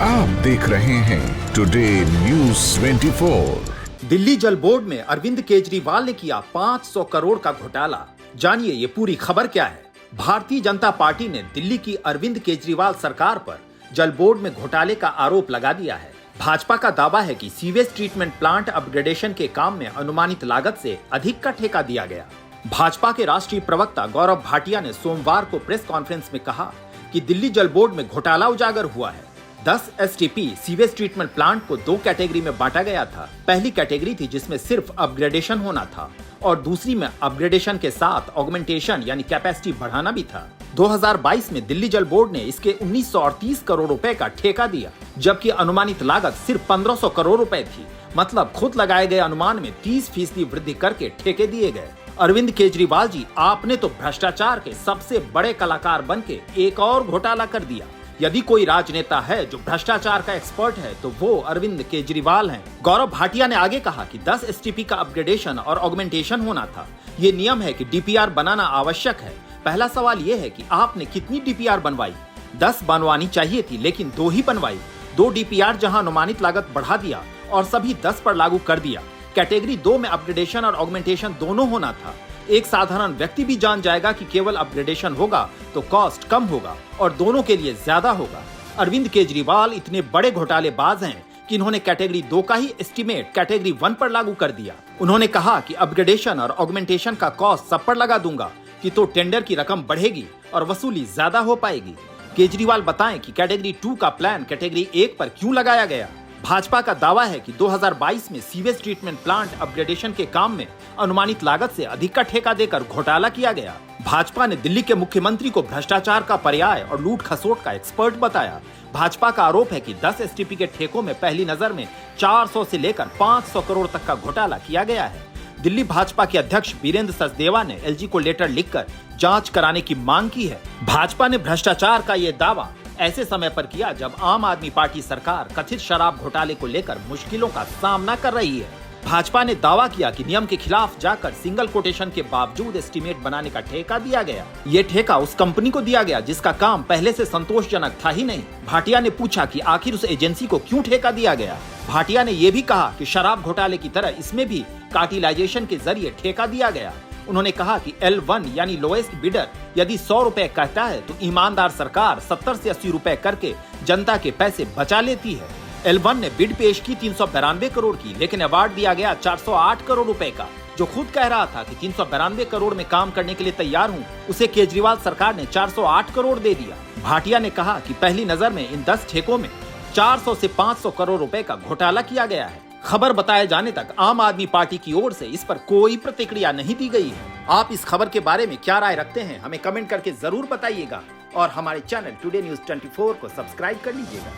आप देख रहे हैं टुडे न्यूज़ 24। दिल्ली जल बोर्ड में अरविंद केजरीवाल ने किया 500 करोड़ का घोटाला। जानिए ये पूरी खबर क्या है। भारतीय जनता पार्टी ने दिल्ली की अरविंद केजरीवाल सरकार पर जल बोर्ड में घोटाले का आरोप लगा दिया है। भाजपा का दावा है कि सीवेज ट्रीटमेंट प्लांट अपग्रेडेशन के काम में अनुमानित लागत से अधिक का ठेका दिया गया। भाजपा के राष्ट्रीय प्रवक्ता गौरव भाटिया ने सोमवार को प्रेस कॉन्फ्रेंस में कहा कि दिल्ली जल बोर्ड में घोटाला उजागर हुआ है। 10 एसटीपी सीवेज ट्रीटमेंट प्लांट को 2 कैटेगरी में बांटा गया था। पहली कैटेगरी थी जिसमें सिर्फ अपग्रेडेशन होना था और दूसरी में अपग्रेडेशन के साथ ऑगमेंटेशन यानी कैपेसिटी बढ़ाना भी था। 2022 में दिल्ली जल बोर्ड ने इसके 1930 करोड़ रुपए का ठेका दिया, जबकि अनुमानित लागत सिर्फ 1500 करोड़ रुपए थी। मतलब खुद लगाए गए अनुमान में 30% वृद्धि करके ठेके दिए गए। अरविंद केजरीवाल जी, आपने तो भ्रष्टाचार के सबसे बड़े कलाकार बनके एक और घोटाला कर दिया। यदि कोई राजनेता है जो भ्रष्टाचार का एक्सपर्ट है तो वो अरविंद केजरीवाल हैं। गौरव भाटिया ने आगे कहा कि 10 एसटीपी का अपग्रेडेशन और ऑगमेंटेशन होना था। ये नियम है कि डीपीआर बनाना आवश्यक है। पहला सवाल ये है कि आपने कितनी डीपीआर बनवाई? 10 बनवानी चाहिए थी लेकिन 2 ही बनवाई। 2 डीपीआर जहां अनुमानित लागत बढ़ा दिया और सभी 10 पर लागू कर दिया। कैटेगरी 2 में अपग्रेडेशन और ऑगमेंटेशन दोनों होना था। एक साधारण व्यक्ति भी जान जाएगा कि केवल अपग्रेडेशन होगा तो कॉस्ट कम होगा और दोनों के लिए ज्यादा होगा। अरविंद केजरीवाल इतने बड़े घोटालेबाज हैं कि इन्होंने कैटेगरी 2 का ही एस्टीमेट कैटेगरी 1 पर लागू कर दिया। उन्होंने कहा कि अपग्रेडेशन और ऑगमेंटेशन का कॉस्ट सब पर लगा दूंगा कि तो टेंडर की रकम बढ़ेगी और वसूली ज्यादा हो पाएगी। केजरीवाल बताएं कि कैटेगरी 2 का प्लान कैटेगरी 1 पर क्यों लगाया गया। भाजपा का दावा है कि 2022 में सीवेज ट्रीटमेंट प्लांट अपग्रेडेशन के काम में अनुमानित लागत से अधिक का ठेका देकर घोटाला किया गया। भाजपा ने दिल्ली के मुख्यमंत्री को भ्रष्टाचार का पर्याय और लूट खसोट का एक्सपर्ट बताया। भाजपा का आरोप है कि 10 एसटीपी के ठेकों में पहली नजर में 400 से लेकर 500 करोड़ तक का घोटाला किया गया है। दिल्ली भाजपा के अध्यक्ष वीरेंद्र सचदेवा ने एलजी को लेटर लिखकर जांच कराने की मांग की है। भाजपा ने भ्रष्टाचार का ये दावा ऐसे समय पर किया जब आम आदमी पार्टी सरकार कथित शराब घोटाले को लेकर मुश्किलों का सामना कर रही है। भाजपा ने दावा किया कि नियम के खिलाफ जाकर सिंगल कोटेशन के बावजूद एस्टीमेट बनाने का ठेका दिया गया। ये ठेका उस कंपनी को दिया गया जिसका काम पहले से संतोषजनक था ही नहीं। भाटिया ने पूछा कि आखिर उस एजेंसी को क्यों ठेका दिया गया। भाटिया ने यह भी कहा कि शराब घोटाले की तरह इसमें भी कार्टिलाइजेशन के जरिए ठेका दिया गया। उन्होंने कहा कि L1 यानी लोएस्ट बिडर यदि 100 रुपए कहता है तो ईमानदार सरकार 70 से 80 रुपए करके जनता के पैसे बचा लेती है। L1 ने बिड पेश की 392 करोड़ की, लेकिन अवार्ड दिया गया 408 करोड़ रुपए का। जो खुद कह रहा था कि 392 करोड़ में काम करने के लिए तैयार हूं, उसे केजरीवाल सरकार ने 408 करोड़ दे दिया। भाटिया ने कहा कि पहली नजर में इन 10 ठेकों में 400 से 500 करोड़ रुपए का घोटाला किया गया है। खबर बताए जाने तक आम आदमी पार्टी की ओर से इस पर कोई प्रतिक्रिया नहीं दी गई है। आप इस खबर के बारे में क्या राय रखते हैं, हमें कमेंट करके जरूर बताइएगा और हमारे चैनल टुडे न्यूज़ 24 को सब्सक्राइब कर लीजिएगा।